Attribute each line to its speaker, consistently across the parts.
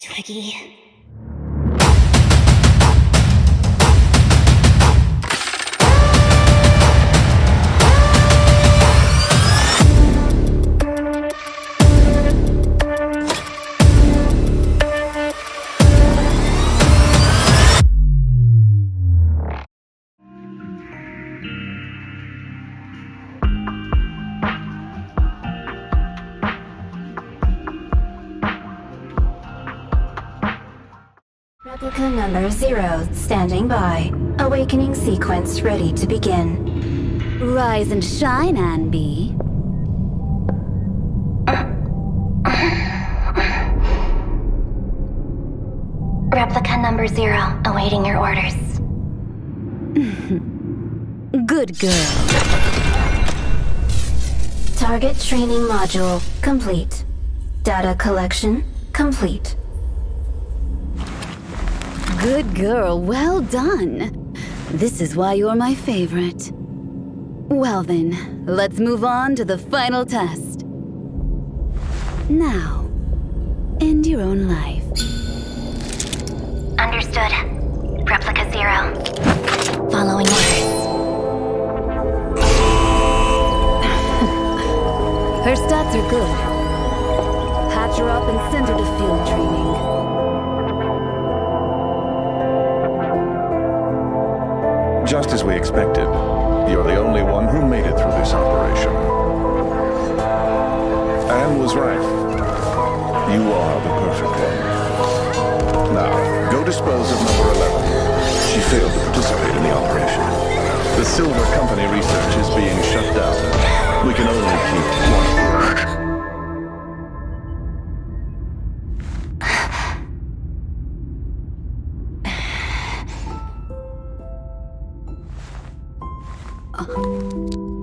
Speaker 1: Twiggy.
Speaker 2: Replica number 0 standing by. Awakening sequence ready to begin.
Speaker 3: Rise and shine, Anby.
Speaker 2: Replica number 0 awaiting your orders.
Speaker 3: Good girl.
Speaker 2: Target training module complete. Data collection complete.
Speaker 3: Good girl, well done. This is why you're my favorite. Well then, let's move on to the final test. Now, end your own life.
Speaker 2: Understood. Replica 0. Following orders.
Speaker 3: Her stats are good. Patch her up and send her to field training.
Speaker 4: Just as we expected, you're the only one who made it through this operation. Anne was right. You are the perfect one. Now, go dispose of number 11. She failed to participate in the operation. The Silver Company research is being shut down. We can only keep one of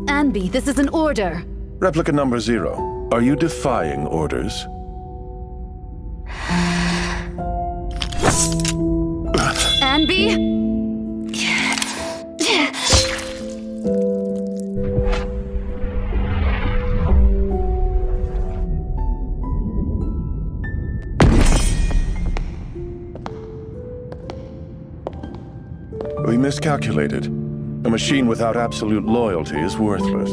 Speaker 3: Anby, this is an order.
Speaker 4: Replica number 0. Are you defying orders?
Speaker 3: Anby?
Speaker 4: We miscalculated. A machine without absolute loyalty is worthless.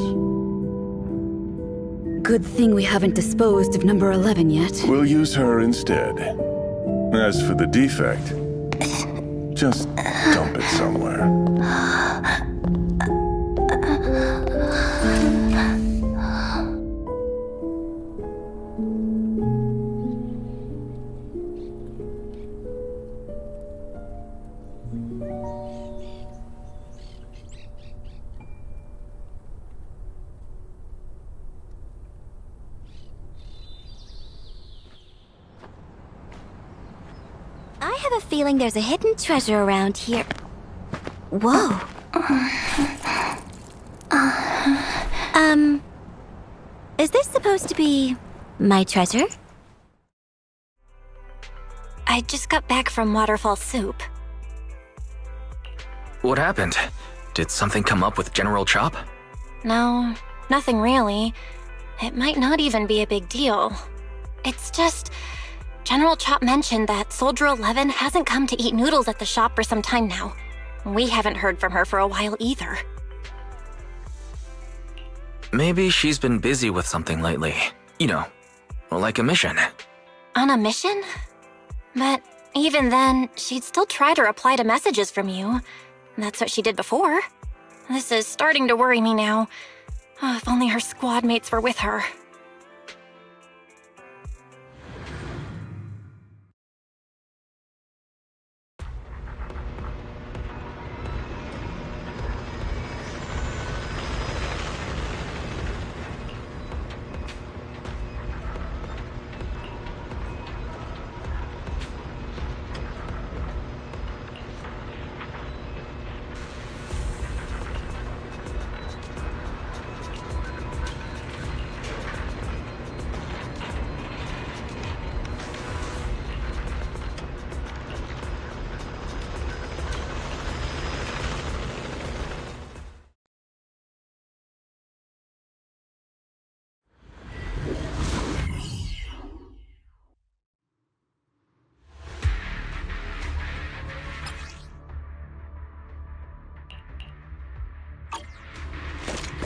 Speaker 3: Good thing we haven't disposed of number 11 yet.
Speaker 4: We'll use her instead. As for the defect, just dump it somewhere.
Speaker 1: I have a feeling there's a hidden treasure around here. Whoa. Is this supposed to be my treasure? I just got back from Waterfall Soup.
Speaker 5: What happened? Did something come up with General Chop?
Speaker 1: No, nothing really. It might not even be a big deal. It's just... General Chop mentioned that Soldier 11 hasn't come to eat noodles at the shop for some time now. We haven't heard from her for a while either.
Speaker 5: Maybe she's been busy with something lately. You know, like a mission.
Speaker 1: On a mission? But even then, she'd still try to reply to messages from you. That's what she did before. This is starting to worry me now. Oh, if only her squad mates were with her.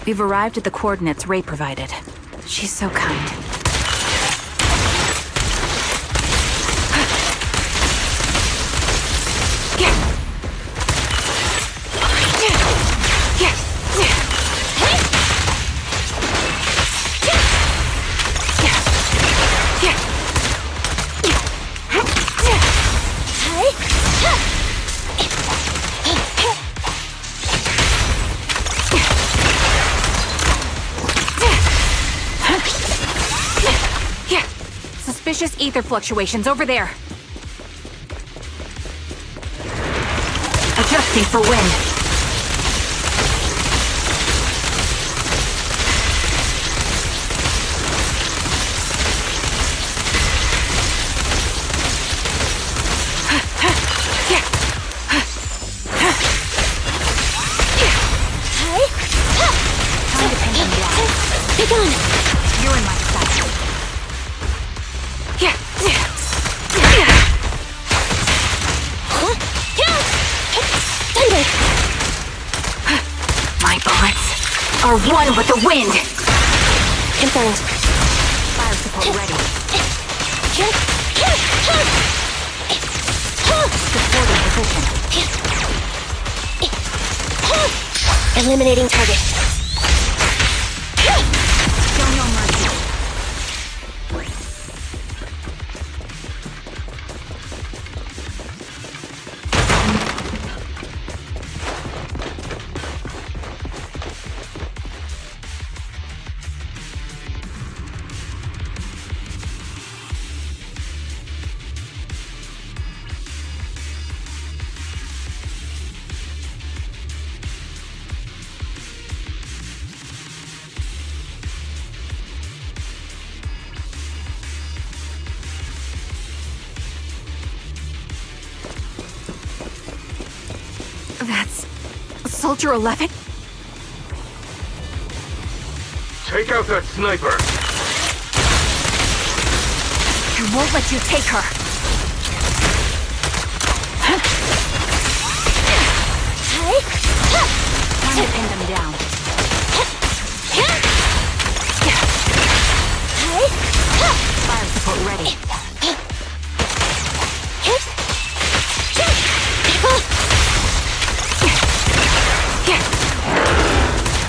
Speaker 6: We've arrived at the coordinates Ray provided. She's so kind. Suspicious ether fluctuations over there. Adjusting for wind.
Speaker 1: Be gone!
Speaker 6: You're in my sight.
Speaker 1: Thunder!
Speaker 6: My bullets are one with the wind.
Speaker 1: Confirmed.
Speaker 6: Fire support ready. Supporting position.
Speaker 1: Eliminating target.
Speaker 6: Show no mercy. That's Soldier 11?
Speaker 7: Take out that sniper!
Speaker 6: I won't let you take her. Time to pin them down. Fire support ready.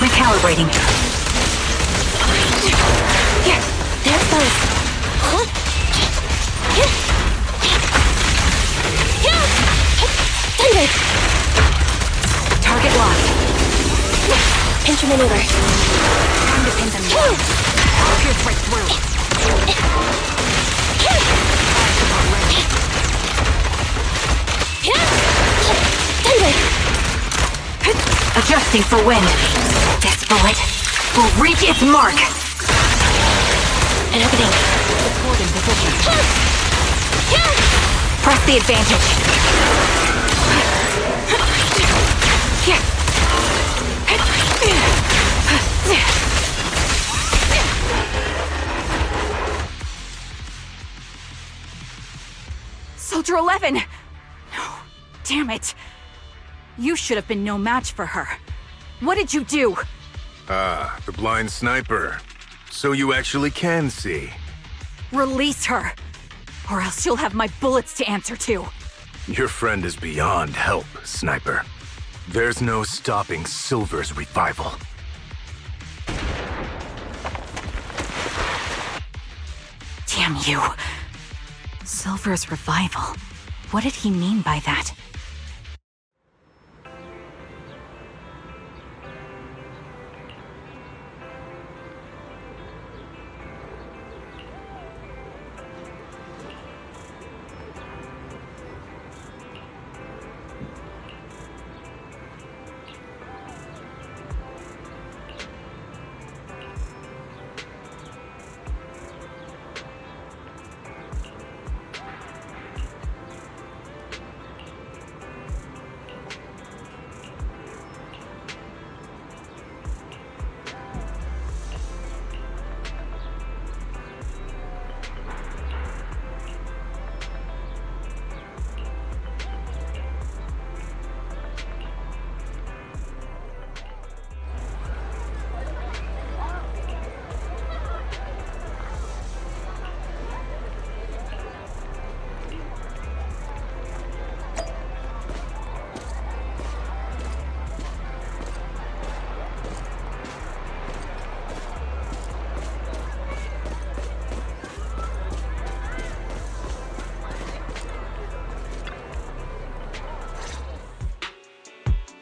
Speaker 6: Recalibrating.
Speaker 1: There's those. Thunder!
Speaker 6: Target locked.
Speaker 1: Pinch your maneuver.
Speaker 6: Time to pin them down. Pierce right through. Fire support ready.
Speaker 1: Thunder!
Speaker 6: Adjusting for wind. This bullet will reach its mark.
Speaker 1: Opening.
Speaker 6: Supporting position. Press the advantage. Soldier 11! No, damn it. You should have been no match for her. What did you do?
Speaker 7: Ah, the blind sniper. So you actually can see.
Speaker 6: Release her, or else you'll have my bullets to answer to.
Speaker 7: Your friend is beyond help, Sniper. There's no stopping Silver's revival.
Speaker 6: Damn you. Silver's revival. What did he mean by that?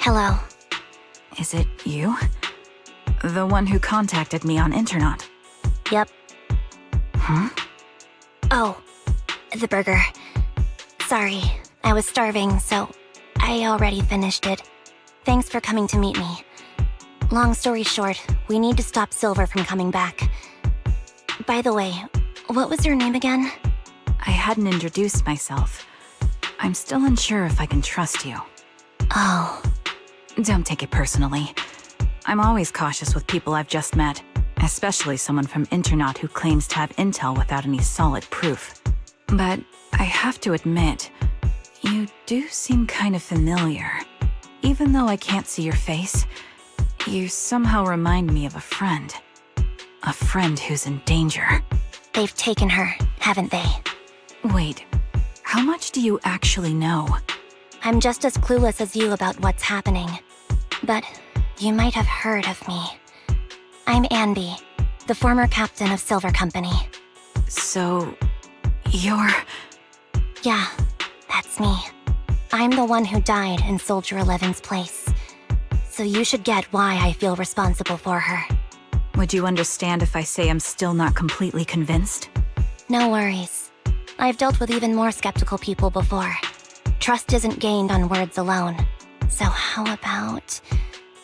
Speaker 2: Hello.
Speaker 6: Is it you? The one who contacted me on Internet?
Speaker 2: Yep.
Speaker 6: Huh?
Speaker 2: Oh, the burger. Sorry, I was starving, so I already finished it. Thanks for coming to meet me. Long story short, we need to stop Silver from coming back. By the way, what was your name again?
Speaker 6: I hadn't introduced myself. I'm still unsure if I can trust you.
Speaker 2: Oh.
Speaker 6: Don't take it personally. I'm always cautious with people I've just met, especially someone from Internet who claims to have intel without any solid proof. But I have to admit, you do seem kind of familiar. Even though I can't see your face, you somehow remind me of a friend. A friend who's in danger.
Speaker 2: They've taken her, haven't they?
Speaker 6: Wait, how much do you actually know?
Speaker 2: I'm just as clueless as you about what's happening. But you might have heard of me. I'm Anby, the former captain of Silver Company.
Speaker 6: So, you're...
Speaker 2: Yeah, that's me. I'm the one who died in Soldier 11's place. So you should get why I feel responsible for her.
Speaker 6: Would you understand if I say I'm still not completely convinced?
Speaker 2: No worries. I've dealt with even more skeptical people before. Trust isn't gained on words alone. So how about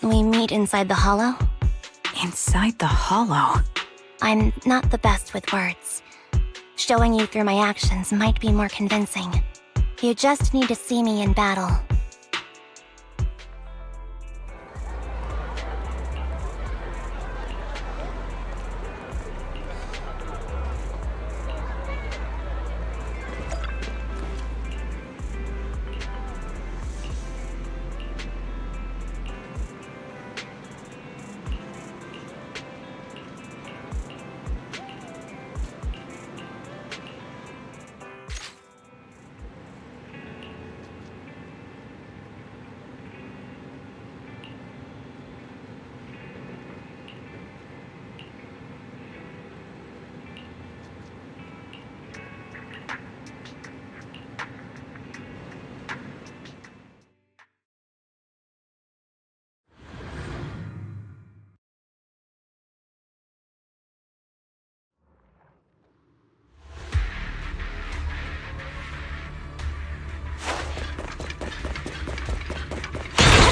Speaker 2: we meet inside the hollow?
Speaker 6: Inside the hollow?
Speaker 2: I'm not the best with words. Showing you through my actions might be more convincing. You just need to see me in battle.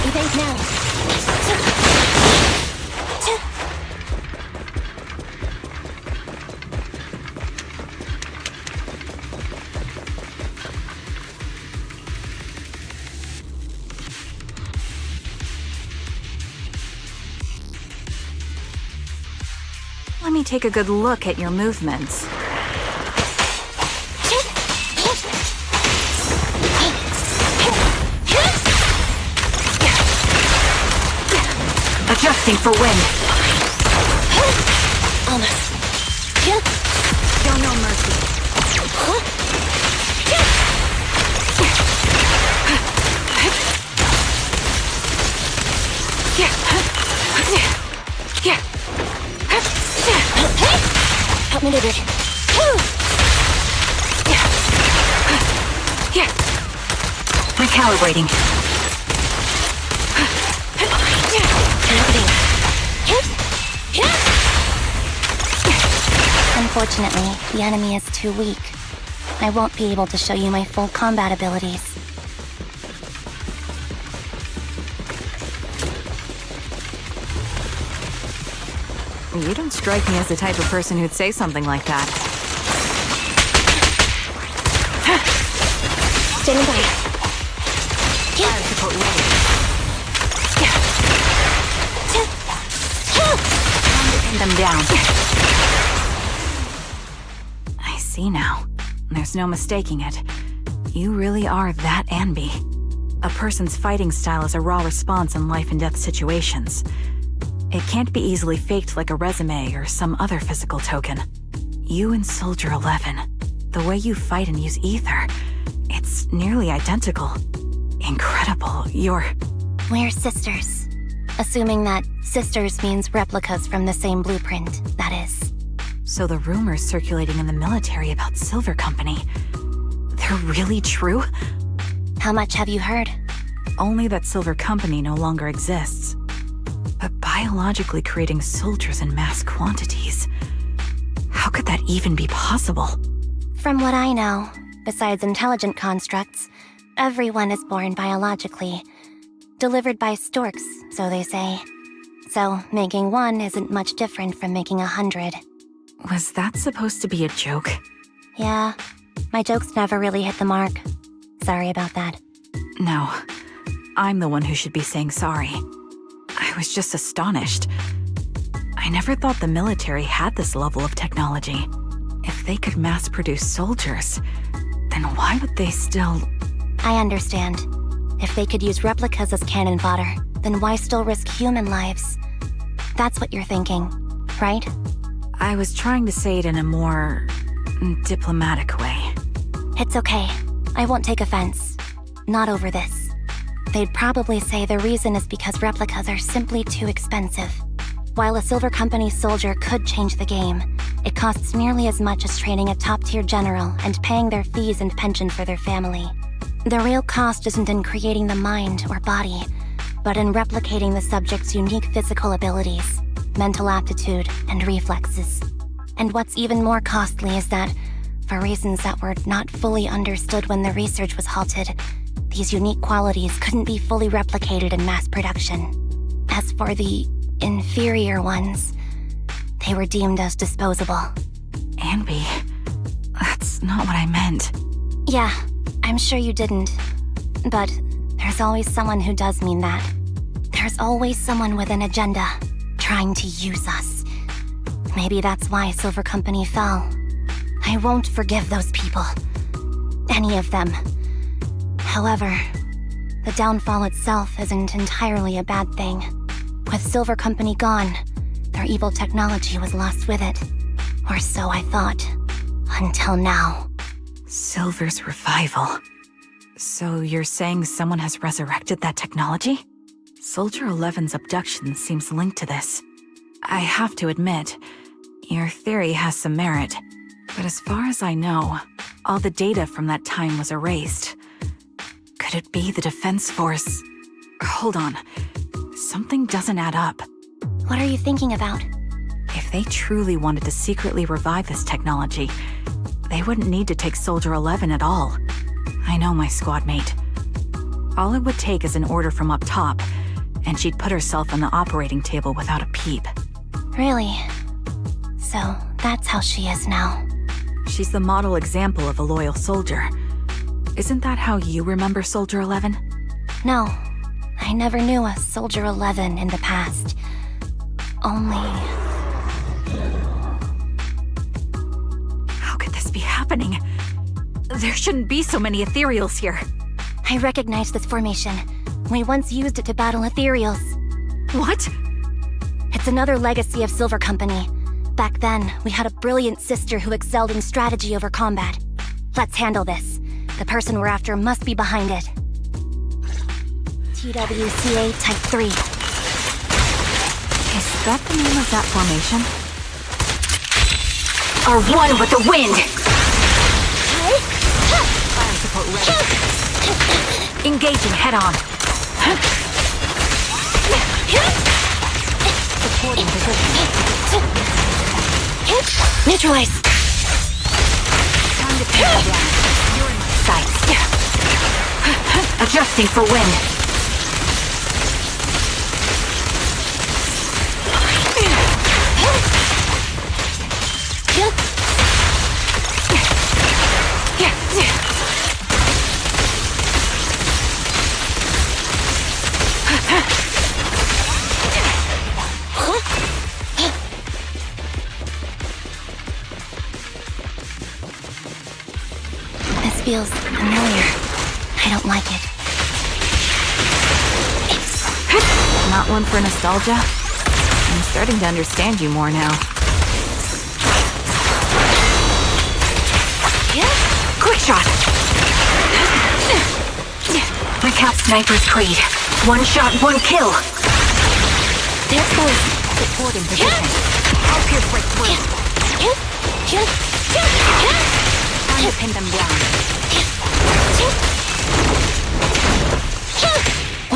Speaker 2: Evade now.
Speaker 6: Let me take a good look at your movements. Adjusting for wind.
Speaker 2: Almost.
Speaker 6: Show no mercy.
Speaker 2: Outmaneuvered.
Speaker 6: Recalibrating.
Speaker 2: Unfortunately, the enemy is too weak. I won't be able to show you my full combat abilities.
Speaker 6: You don't strike me as the type of person who'd say something like that.
Speaker 2: Standing by.
Speaker 6: Fire support ready. Time to pin them down. I see now. There's no mistaking it. You really are that Anby. A person's fighting style is a raw response in life and death situations. It can't be easily faked like a resume or some other physical token. You and Soldier 11, the way you fight and use ether, it's nearly identical. Incredible,
Speaker 2: We're sisters. Assuming that sisters means replicas from the same blueprint, that is.
Speaker 6: So the rumors circulating in the military about Silver Company, they're really true?
Speaker 2: How much have you heard?
Speaker 6: only that Silver Company no longer exists. But biologically creating soldiers in mass quantities, how could that even be possible?
Speaker 2: From what I know, besides intelligent constructs, everyone is born biologically. Delivered by storks, so they say. So, making one isn't much different from making 100.
Speaker 6: Was that supposed to be a joke?
Speaker 2: Yeah, my jokes never really hit the mark. Sorry about that.
Speaker 6: No, I'm the one who should be saying sorry. I was just astonished. I never thought the military had this level of technology. If they could mass-produce soldiers, then why would they still...
Speaker 2: I understand. If they could use replicas as cannon fodder, then why still risk human lives? That's what you're thinking, right?
Speaker 6: I was trying to say it in a more... diplomatic way.
Speaker 2: It's okay. I won't take offense. Not over this. They'd probably say the reason is because replicas are simply too expensive. While a Silver Company soldier could change the game, it costs nearly as much as training a top-tier general and paying their fees and pension for their family. The real cost isn't in creating the mind or body, but in replicating the subject's unique physical abilities, mental aptitude, and reflexes. And what's even more costly is that, for reasons that were not fully understood when the research was halted, these unique qualities couldn't be fully replicated in mass production. As for the inferior ones, they were deemed as disposable.
Speaker 6: Anby, that's not what I meant.
Speaker 2: Yeah, I'm sure you didn't. But there's always someone who does mean that. There's always someone with an agenda, trying to use us. Maybe that's why Silver Company fell. I won't forgive those people. Any of them. However, the downfall itself isn't entirely a bad thing. With Silver Company gone, their evil technology was lost with it. Or so I thought. Until now.
Speaker 6: Silver's revival. So you're saying someone has resurrected that technology? Soldier 11's abduction seems linked to this. I have to admit, your theory has some merit. But as far as I know, all the data from that time was erased. Could it be the Defense Force? Hold on. Something doesn't add up.
Speaker 2: What are you thinking about?
Speaker 6: If they truly wanted to secretly revive this technology, they wouldn't need to take Soldier 11 at all. I know my squad mate. All it would take is an order from up top, and she'd put herself on the operating table without a peep.
Speaker 2: Really? So that's how she is now.
Speaker 6: She's the model example of a loyal soldier. Isn't that how you remember Soldier 11?
Speaker 2: No, I never knew a Soldier 11 in the past. Only...
Speaker 6: How could this be happening? There shouldn't be so many ethereals here.
Speaker 2: I recognize this formation. We once used it to battle ethereals.
Speaker 6: What?
Speaker 2: It's another legacy of Silver Company. Back then, we had a brilliant sister who excelled in strategy over combat. Let's handle this. The person we're after must be behind it. TWCA Type 3.
Speaker 6: Is that the name of that formation?
Speaker 2: Are one with the wind!
Speaker 6: Fire support ready. Engaging head-on. Supporting position.
Speaker 2: Neutralize!
Speaker 6: Time to pin them down. You're in my sights. Adjusting for wind.
Speaker 2: This feels familiar. I don't like it.
Speaker 6: Not one for nostalgia? I'm starting to understand you more now. Quick shot! Recap Sniper's Creed. One shot, one kill!
Speaker 2: There goes.
Speaker 6: Supporting position. I'll pierce right through. Time to pin them down.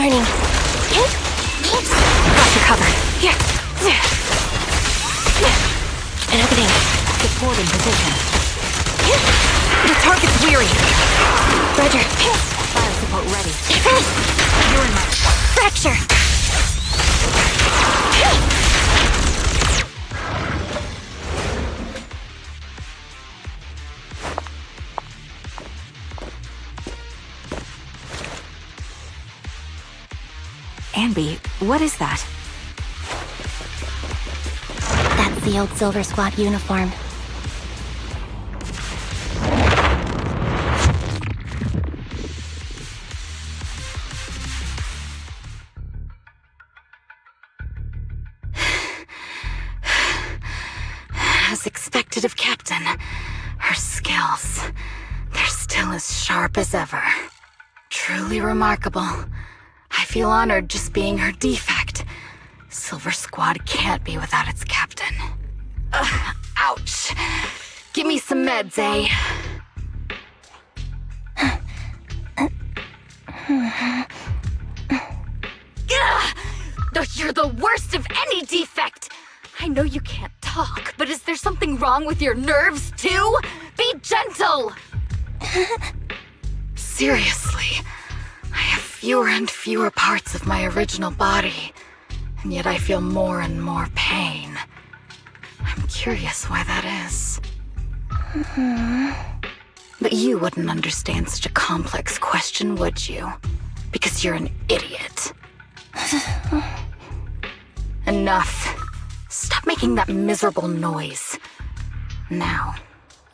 Speaker 2: burning.
Speaker 6: Got you covered.
Speaker 2: Here. An opening.
Speaker 6: Support in position. The target's weary.
Speaker 2: Roger.
Speaker 6: Fire support ready. You're in my...
Speaker 2: Fracture.
Speaker 6: Anby, what is that?
Speaker 2: That's the old Silver Squad uniform.
Speaker 6: As expected of Captain, her skills, they're still as sharp as ever. Truly remarkable. I feel honored just being her defect. Silver Squad can't be without its captain. Ouch. Give me some meds, eh? You're the worst of any defect! I know you can't talk, but is there something wrong with your nerves, too? Be gentle! Seriously, I have fewer and fewer parts of my original body, and yet I feel more and more pain. I'm curious why that is. But you wouldn't understand such a complex question, would you? Because you're an idiot. Enough. Stop making that miserable noise. Now,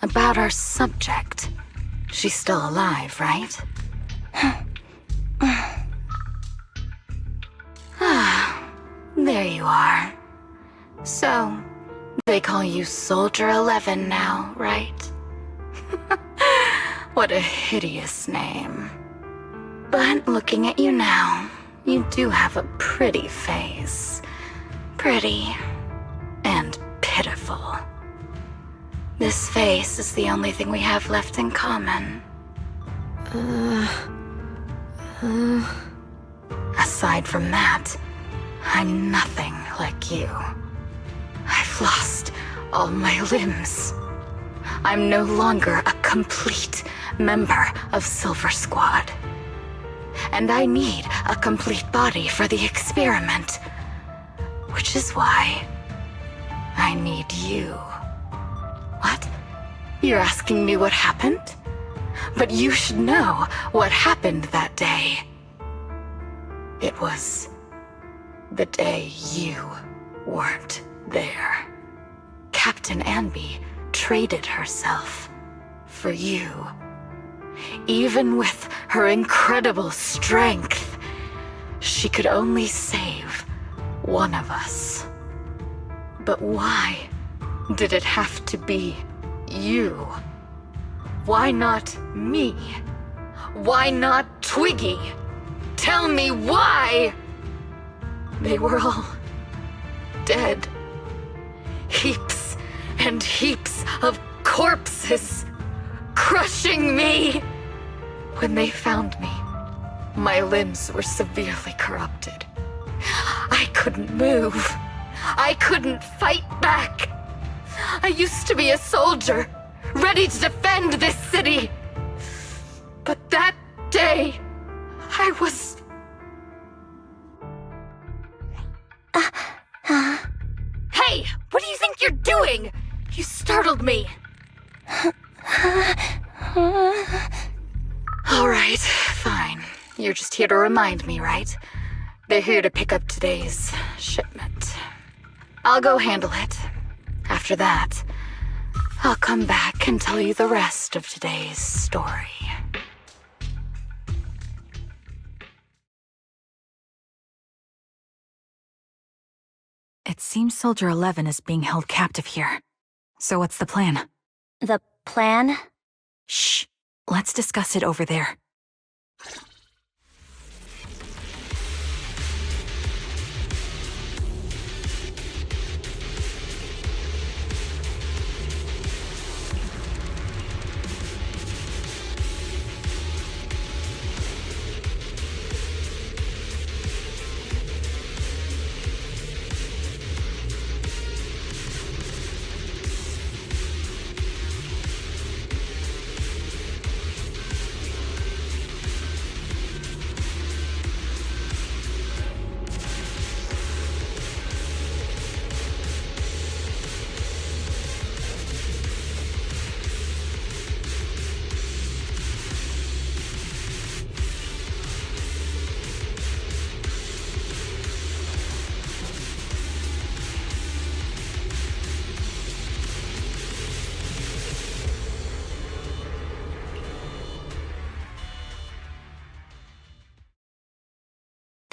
Speaker 6: about our subject. She's still alive, right? There you are. So, they call you Soldier 11 now, right? What a hideous name. But looking at you now, you do have a pretty face. Pretty and pitiful. This face is the only thing we have left in common. Aside from that, I'm nothing like you. I've lost all my limbs. I'm no longer a complete member of Silver Squad. And I need a complete body for the experiment. Which is why I need you. What? You're asking me what happened? But you should know what happened that day. It was the day you weren't there. Captain Anby traded herself for you. Even with her incredible strength, she could only save one of us. But why did it have to be you? Why not me? Why not Twiggy? Tell me why! They were all dead. Heaps and heaps of corpses crushing me. When they found me, my limbs were severely corrupted. I couldn't move. I couldn't fight back. I used to be a soldier, ready to defend this city. But that day, I was... Hey, what do you think you're doing? You startled me. All right, fine. You're just here to remind me, right? They're here to pick up today's shipment. I'll go handle it. After that, I'll come back and tell you the rest of today's story. It seems Soldier 11 is being held captive here. So what's the plan?
Speaker 2: The plan?
Speaker 6: Shh. Let's discuss it over there.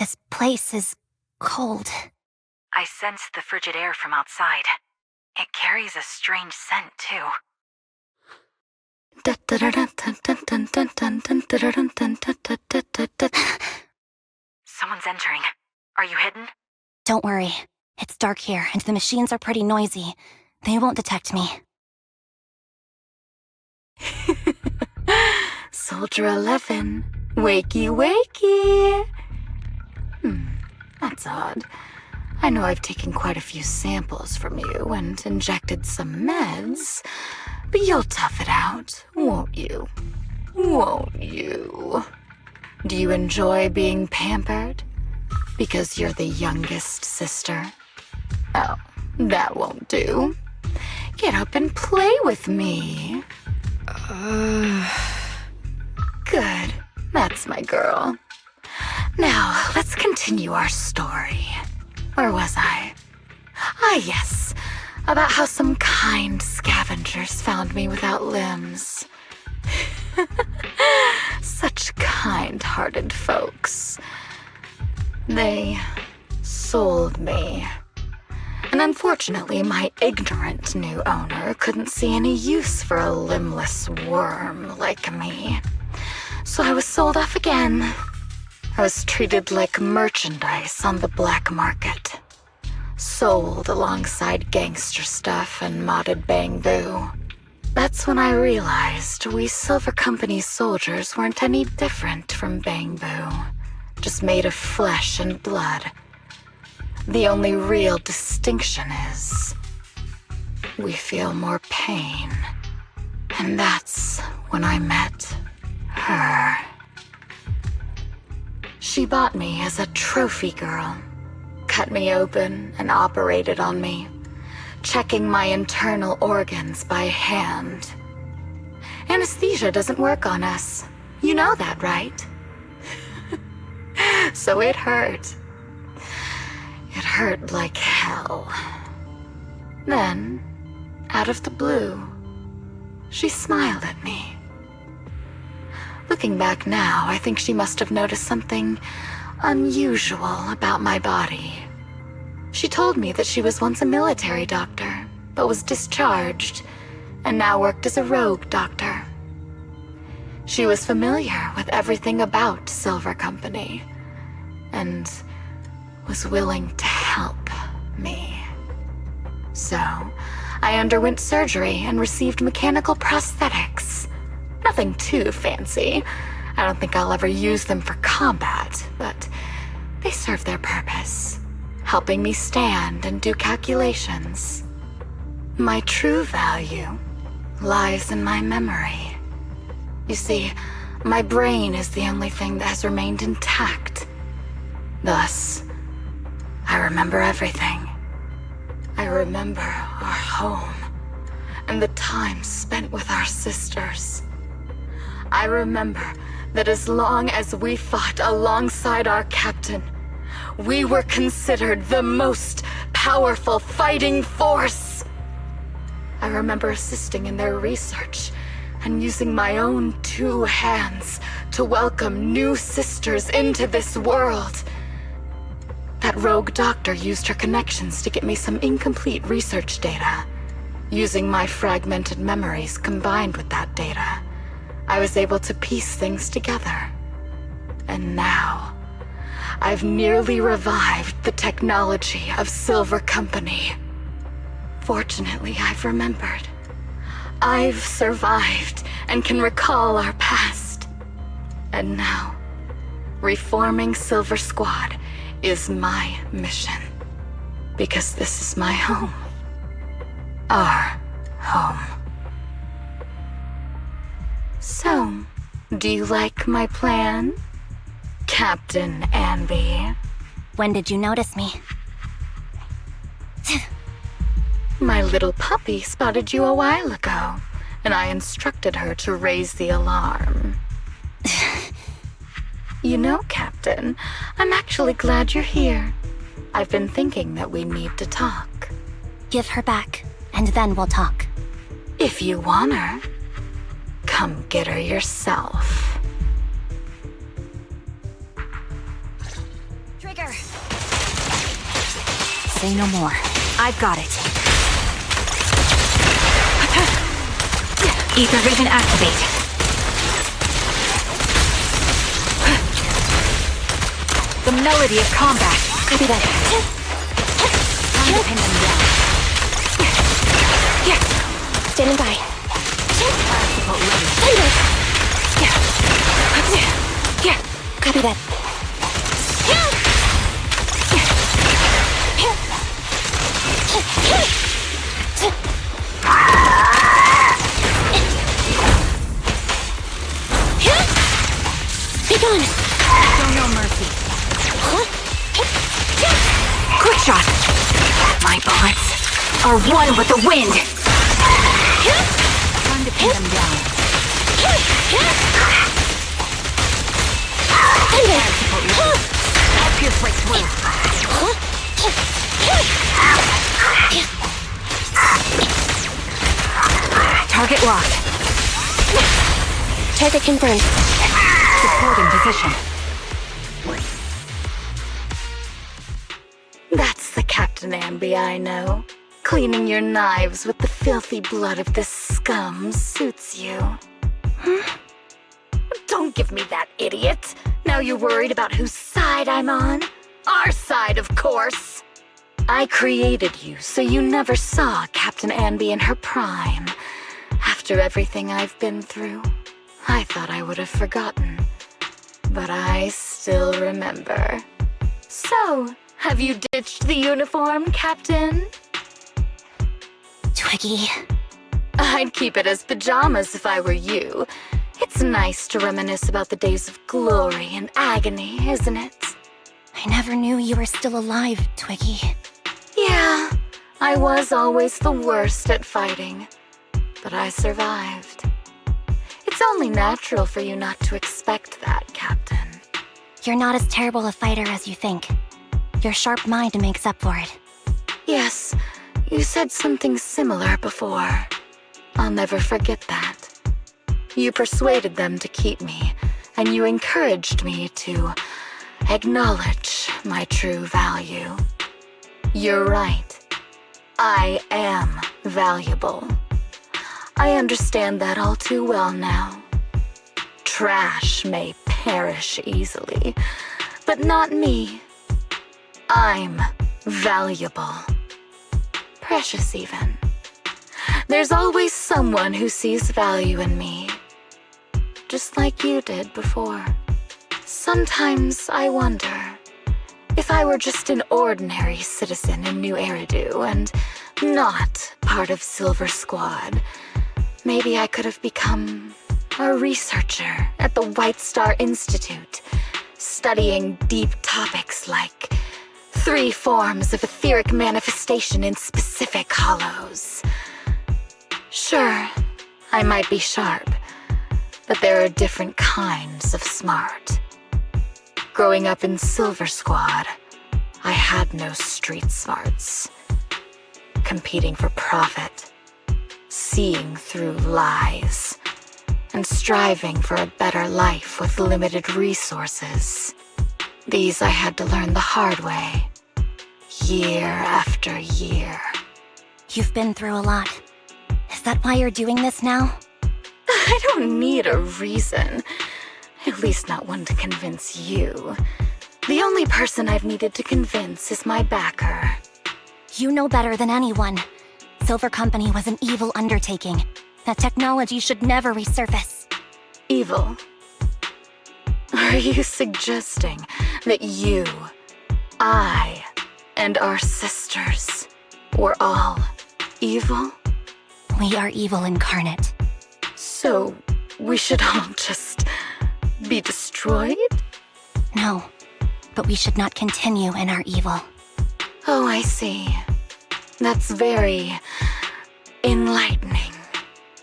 Speaker 2: This place is cold.
Speaker 6: I sense the frigid air from outside. It carries a strange scent, too. Someone's entering. Are you hidden?
Speaker 2: Don't worry. It's dark here, and the machines are pretty noisy. They won't detect me.
Speaker 6: Soldier 11, wakey wakey. That's odd. I know I've taken quite a few samples from you and injected some meds, but you'll tough it out, won't you? Won't you? Do you enjoy being pampered? Because you're the youngest sister? Oh, that won't do. Get up and play with me. Good. That's my girl. Now, let's continue our story. Where was I? Ah, yes. About how some kind scavengers found me without limbs. Such kind-hearted folks. They sold me. And unfortunately, my ignorant new owner couldn't see any use for a limbless worm like me. So I was sold off again. I was treated like merchandise on the black market. Sold alongside gangster stuff and modded bamboo. That's when I realized we Silver Company soldiers weren't any different from bamboo. Just made of flesh and blood. The only real distinction is we feel more pain. And that's when I met her. She bought me as a trophy girl, cut me open and operated on me, checking my internal organs by hand. Anesthesia doesn't work on us. You know that, right? So it hurt. It hurt like hell. Then, out of the blue, she smiled at me. Looking back now, I think she must have noticed something unusual about my body. She told me that she was once a military doctor, but was discharged, and now worked as a rogue doctor. She was familiar with everything about Silver Company, and was willing to help me. So, I underwent surgery and received mechanical prosthetics. Nothing too fancy. I don't think I'll ever use them for combat, but they serve their purpose, helping me stand and do calculations. My true value lies in my memory. You see, my brain is the only thing that has remained intact. Thus, I remember everything. I remember our home and the time spent with our sisters. I remember that as long as we fought alongside our captain, we were considered the most powerful fighting force. I remember assisting in their research and using my own 2 hands to welcome new sisters into this world. That rogue doctor used her connections to get me some incomplete research data. Using my fragmented memories combined with that data, I was able to piece things together. And now, I've nearly revived the technology of Silver Company. Fortunately, I've remembered. I've survived and can recall our past. And now, reforming Silver Squad is my mission. Because this is my home. Our home. So, do you like my plan, Captain Anby?
Speaker 2: When did you notice me?
Speaker 6: My little puppy spotted you a while ago, and I instructed her to raise the alarm. You know, Captain, I'm actually glad you're here. I've been thinking that we need to talk.
Speaker 2: Give her back, and then we'll talk.
Speaker 6: If you want her, come get her yourself.
Speaker 2: Trigger!
Speaker 6: Say no more. I've got it. Ether vision activate. The melody of combat.
Speaker 2: Copy that.
Speaker 6: Time to pin them down.
Speaker 2: Standing by.
Speaker 6: Tactical ready.
Speaker 2: Copy that. Be gone!
Speaker 6: Show no mercy. Quick shot. My bullets are one with the wind. Time to pin them down. I'll pierce right through. Target locked.
Speaker 2: Target confirmed.
Speaker 6: Supporting position.
Speaker 8: That's the Captain Anby I know. Cleaning your knives with the filthy blood of this scum suits you. Don't give me that, idiot. Now you're worried about whose side I'm on? Our side, of course. I created you so you never saw Captain Anby in her prime. After everything I've been through, I thought I would have forgotten. But I still remember. So, have you ditched the uniform, Captain?
Speaker 2: Twiggy.
Speaker 8: I'd keep it as pajamas if I were you. It's nice to reminisce about the days of glory and agony, isn't it?
Speaker 2: I never knew you were still alive, Twiggy.
Speaker 8: Yeah, I was always the worst at fighting. But I survived. It's only natural for you not to expect that, Captain.
Speaker 2: You're not as terrible a fighter as you think. Your sharp mind makes up for it.
Speaker 8: Yes, you said something similar before. I'll never forget that. You persuaded them to keep me, and you encouraged me to acknowledge my true value. You're right. I am valuable. I understand that all too well now. Trash may perish easily, but not me. I'm valuable. Precious, even. There's always someone who sees value in me, just like you did before. Sometimes I wonder if I were just an ordinary citizen in New Eridu and not part of Silver Squad, maybe I could have become a researcher at the White Star Institute, studying deep topics like 3 forms of etheric manifestation in specific hollows. Sure, I might be sharp, but there are different kinds of smart. Growing up in Silver Squad, I had no street smarts. Competing for profit, seeing through lies, and striving for a better life with limited resources. These I had to learn the hard way, year after year.
Speaker 2: You've been through a lot. Is that why you're doing this now?
Speaker 8: I don't need a reason. At least not one to convince you. The only person I've needed to convince is my backer.
Speaker 2: You know better than anyone. Silver Company was an evil undertaking. That technology should never resurface.
Speaker 8: Evil? Are you suggesting that you, I, and our sisters were all evil?
Speaker 2: We are evil incarnate.
Speaker 8: So, we should all just be destroyed?
Speaker 2: No, but we should not continue in our evil.
Speaker 8: Oh, I see. That's very enlightening,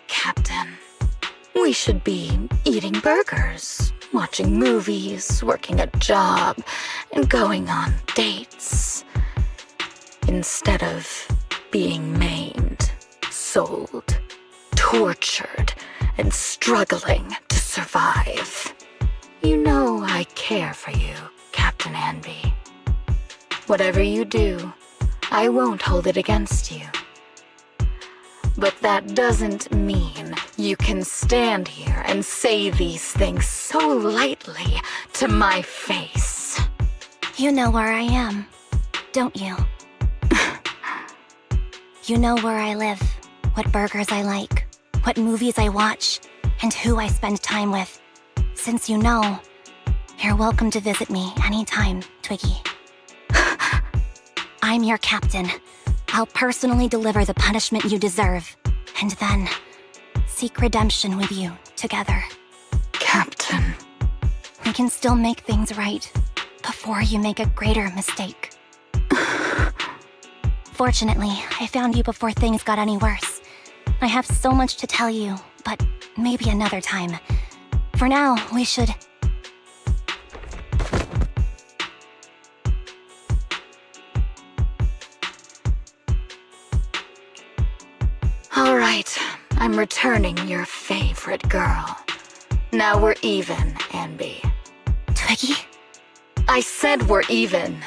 Speaker 8: Captain. We should be eating burgers, watching movies, working a job, and going on dates. Instead of being maimed, sold, tortured, and struggling to survive. You know I care for you, Captain Anby. Whatever you do, I won't hold it against you. But that doesn't mean you can stand here and say these things so lightly to my face.
Speaker 2: You know where I am, don't you? You know where I live, what burgers I like, what movies I watch, and who I spend time with. Since you know, you're welcome to visit me anytime, Twiggy. I'm your captain. I'll personally deliver the punishment you deserve, and then seek redemption with you together.
Speaker 8: Captain.
Speaker 2: We can still make things right before you make a greater mistake. Fortunately, I found you before things got any worse. I have so much to tell you, but maybe another time. For now, we should...
Speaker 8: All right, I'm returning your favorite girl. Now we're even, Anby.
Speaker 2: Twiggy?
Speaker 8: I said we're even.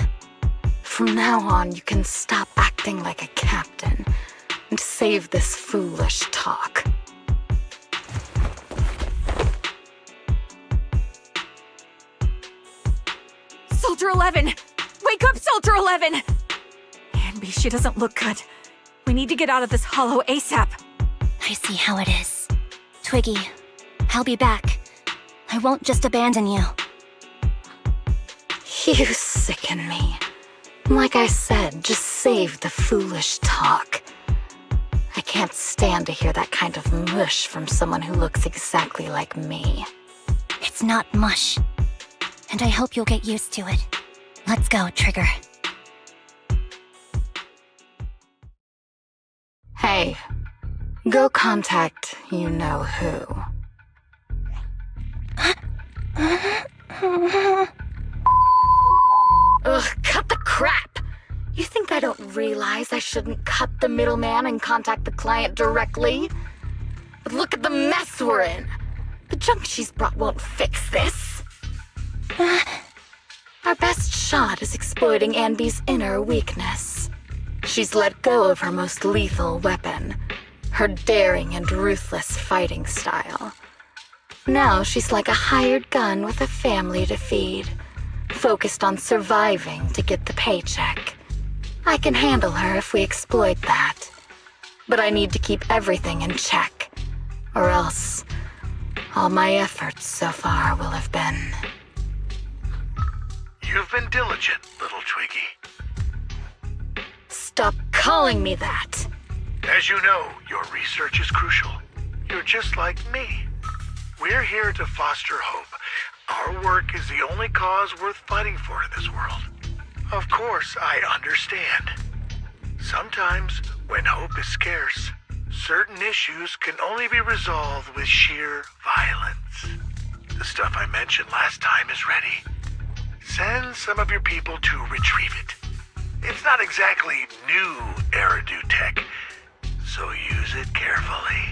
Speaker 8: From now on, you can stop acting like a captain and save this foolish talk.
Speaker 6: Soldier 11! Wake up, Soldier 11! Anby, she doesn't look good. We need to get out of this hollow ASAP.
Speaker 2: I see how it is. Twiggy, I'll be back. I won't just abandon you.
Speaker 8: You sicken me. Like I said, just save the foolish talk. I can't stand to hear that kind of mush from someone who looks exactly like me.
Speaker 2: It's not mush. And I hope you'll get used to it. Let's go, Trigger.
Speaker 8: Hey, go contact you-know-who. Ugh, cut the crap! You think I don't realize I shouldn't cut the middleman and contact the client directly? But look at the mess we're in! The junk she's brought won't fix this. Our best shot is exploiting Anby's inner weakness. She's let go of her most lethal weapon, her daring and ruthless fighting style. Now she's like a hired gun with a family to feed, focused on surviving to get the paycheck. I can handle her if we exploit that. But I need to keep everything in check, or else all my efforts so far will have been...
Speaker 7: You've been diligent, little Twiggy.
Speaker 8: Stop calling me that!
Speaker 7: As you know, your research is crucial. You're just like me. We're here to foster hope. Our work is the only cause worth fighting for in this world. Of course, I understand. Sometimes, when hope is scarce, certain issues can only be resolved with sheer violence. The stuff I mentioned last time is ready. Send some of your people to retrieve it. It's not exactly new Eridu tech, so use it carefully.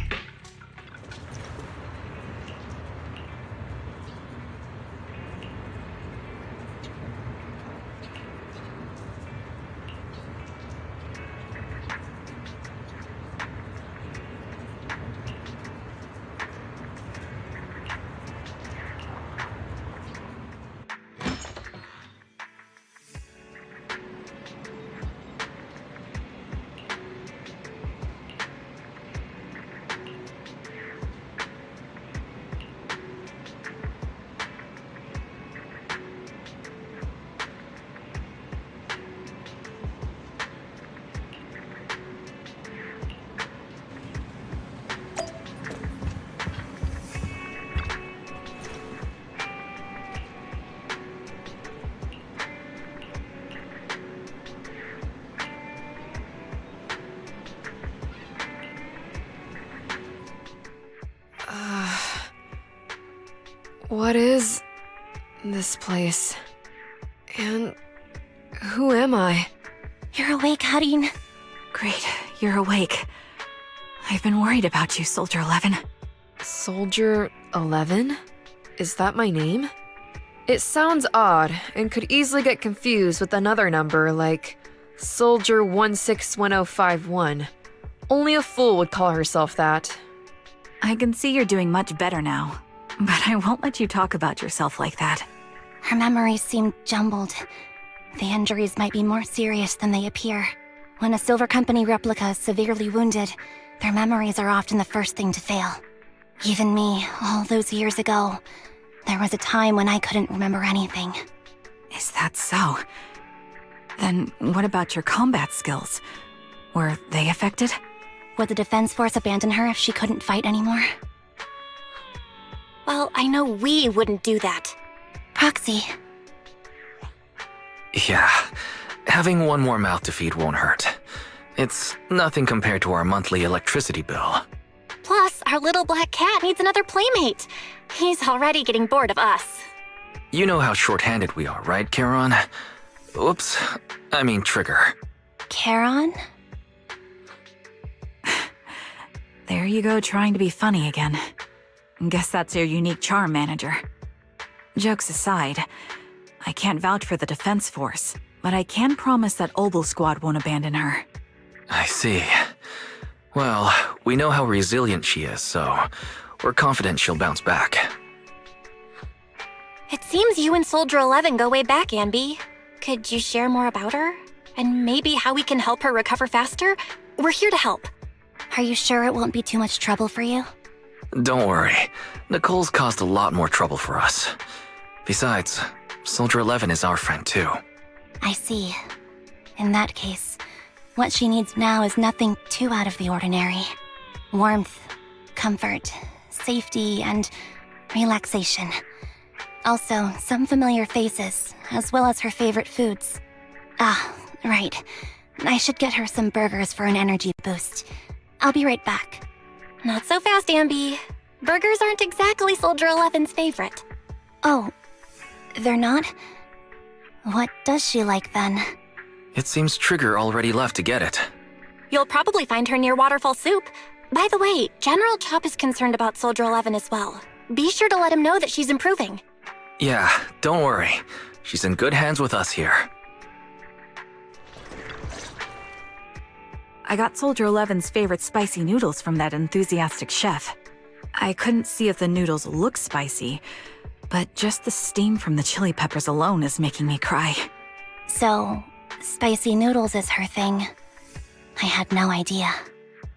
Speaker 9: What is this place? And who am I?
Speaker 2: You're awake, Harin.
Speaker 6: Great, you're awake. I've been worried about you, Soldier 11.
Speaker 9: Soldier 11? Is that my name? It sounds odd and could easily get confused with another number like Soldier 161051. Only a fool would call herself that.
Speaker 6: I can see you're doing much better now, but I won't let you talk about yourself like that.
Speaker 2: Her memories seem jumbled. The injuries might be more serious than they appear. When a Silver Company replica is severely wounded, their memories are often the first thing to fail. Even me, all those years ago, there was a time when I couldn't remember anything.
Speaker 6: Is that so? Then what about your combat skills? Were they affected?
Speaker 2: Would the Defense Force abandon her if she couldn't fight anymore?
Speaker 1: Well, I know we wouldn't do that.
Speaker 2: Proxy,
Speaker 5: Yeah, having one more mouth to feed won't hurt. It's nothing compared to our monthly electricity bill.
Speaker 1: Plus, our little black cat needs another playmate. He's already getting bored of us.
Speaker 5: You know how short-handed we are, right, Charon? Oops, I mean Trigger.
Speaker 2: Charon?
Speaker 6: There you go, trying to be funny again. Guess that's your unique charm, manager. Jokes aside, I can't vouch for the Defense Force, but I can promise that Obel Squad won't abandon her.
Speaker 5: I see. Well, we know how resilient she is, so we're confident she'll bounce back.
Speaker 1: It seems you and Soldier 11 go way back, Anby. Could you share more about her? And maybe how we can help her recover faster? We're here to help.
Speaker 2: Are you sure it won't be too much trouble for you?
Speaker 5: Don't worry. Nicole's caused a lot more trouble for us. Besides, Soldier 11 is our friend too.
Speaker 2: I see. In that case, what she needs now is nothing too out of the ordinary. Warmth, comfort, safety, and relaxation. Also, some familiar faces, as well as her favorite foods. Ah, right. I should get her some burgers for an energy boost. I'll be right back.
Speaker 1: Not so fast, Anby. Burgers aren't exactly Soldier 11's favorite.
Speaker 2: Oh, they're not? What does she like then?
Speaker 5: It seems Trigger already left to get it.
Speaker 1: You'll probably find her near Waterfall Soup. By the way, General Chop is concerned about Soldier 11 as well. Be sure to let him know that she's improving.
Speaker 5: Yeah, don't worry. She's in good hands with us here.
Speaker 6: I got Soldier 11's favorite spicy noodles from that enthusiastic chef. I couldn't see if the noodles look spicy, but just the steam from the chili peppers alone is making me cry.
Speaker 2: So, spicy noodles is her thing. I had no idea.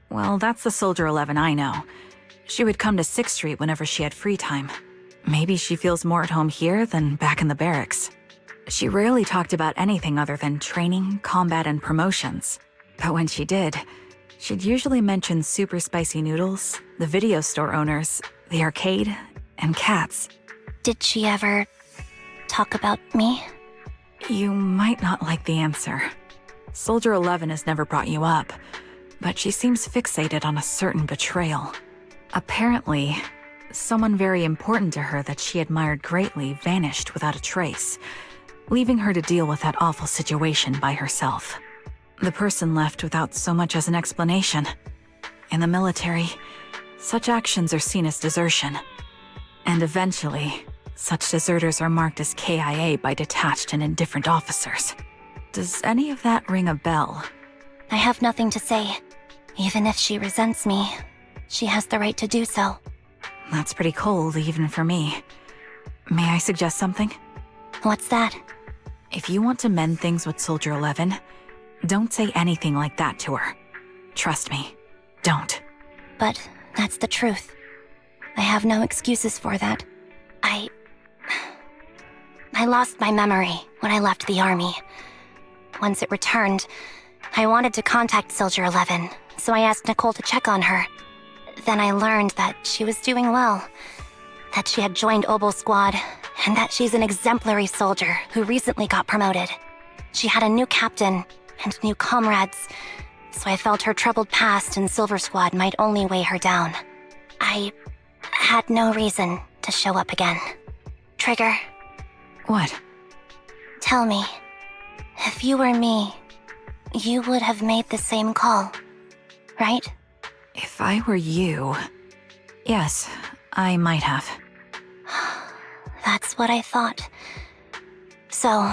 Speaker 6: Well, that's the Soldier 11 I know. She would come to 6th Street whenever she had free time. Maybe she feels more at home here than back in the barracks. She rarely talked about anything other than training, combat, and promotions. But when she did, she'd usually mention super spicy noodles, the video store owners, the arcade, and cats.
Speaker 2: Did she ever talk about me?
Speaker 6: You might not like the answer. Soldier 11 has never brought you up, but she seems fixated on a certain betrayal. Apparently, someone very important to her that she admired greatly vanished without a trace, leaving her to deal with that awful situation by herself. The person left without so much as an explanation. In the military, such actions are seen as desertion. And eventually, such deserters are marked as KIA by detached and indifferent officers. Does any of that ring a bell?
Speaker 2: I have nothing to say. Even if she resents me, she has the right to do so.
Speaker 6: That's pretty cold, even for me. May I suggest something?
Speaker 2: What's that?
Speaker 6: If you want to mend things with Soldier 11, don't say anything like that to her. Trust me, don't.
Speaker 2: But that's the truth. I have no excuses for that. I lost my memory when I left the army. Once it returned, I wanted to contact Soldier 11, so I asked Nicole to check on her. Then I learned that she was doing well, that she had joined Obel Squad, and that she's an exemplary soldier who recently got promoted. She had a new captain and new comrades, so I felt her troubled past in Silver Squad might only weigh her down. I had no reason to show up again. Trigger,
Speaker 6: What?
Speaker 2: tell me, if you were me, you would have made the same call, right?
Speaker 6: If I were you... Yes, I might have.
Speaker 2: That's what I thought. So,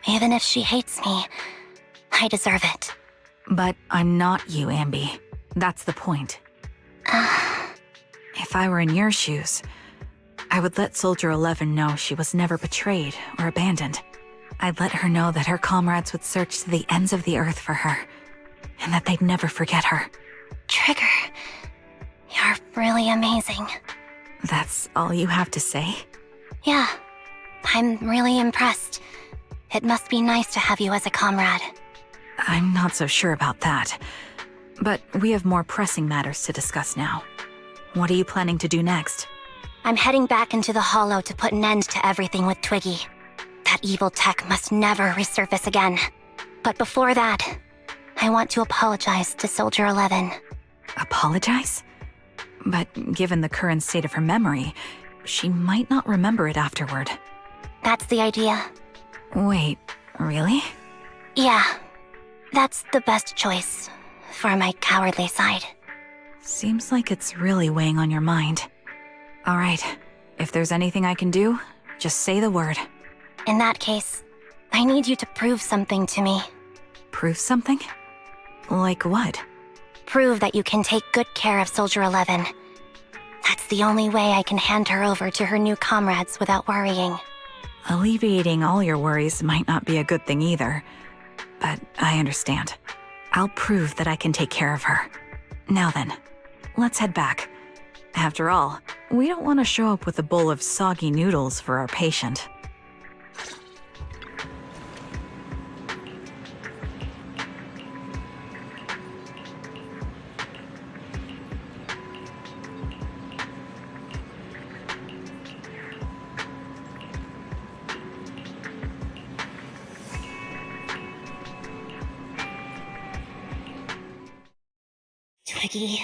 Speaker 2: even if she hates me, I deserve it.
Speaker 6: But I'm not you, Anby. That's the point. If I were in your shoes, I would let Soldier 11 know she was never betrayed or abandoned. I'd let her know that her comrades would search to the ends of the earth for her, and that they'd never forget her.
Speaker 2: Trigger, you're really amazing.
Speaker 6: That's all you have to say?
Speaker 2: Yeah, I'm really impressed. It must be nice to have you as a comrade.
Speaker 6: I'm not so sure about that. But we have more pressing matters to discuss now. What are you planning to do next?
Speaker 2: I'm heading back into the Hollow to put an end to everything with Twiggy. That evil tech must never resurface again. But before that, I want to apologize to Soldier 11.
Speaker 6: Apologize? But given the current state of her memory, she might not remember it afterward.
Speaker 2: That's the idea.
Speaker 6: Wait, really?
Speaker 2: Yeah, that's the best choice for my cowardly side.
Speaker 6: Seems like it's really weighing on your mind. All right, if there's anything I can do, just say the word.
Speaker 2: In that case, I need you to prove something to me.
Speaker 6: Prove something? Like what?
Speaker 2: Prove that you can take good care of Soldier 11. That's the only way I can hand her over to her new comrades without worrying.
Speaker 6: Alleviating all your worries might not be a good thing either. But I understand. I'll prove that I can take care of her. Now then, let's head back. After all, we don't want to show up with a bowl of soggy noodles for our patient.
Speaker 2: Twiggy,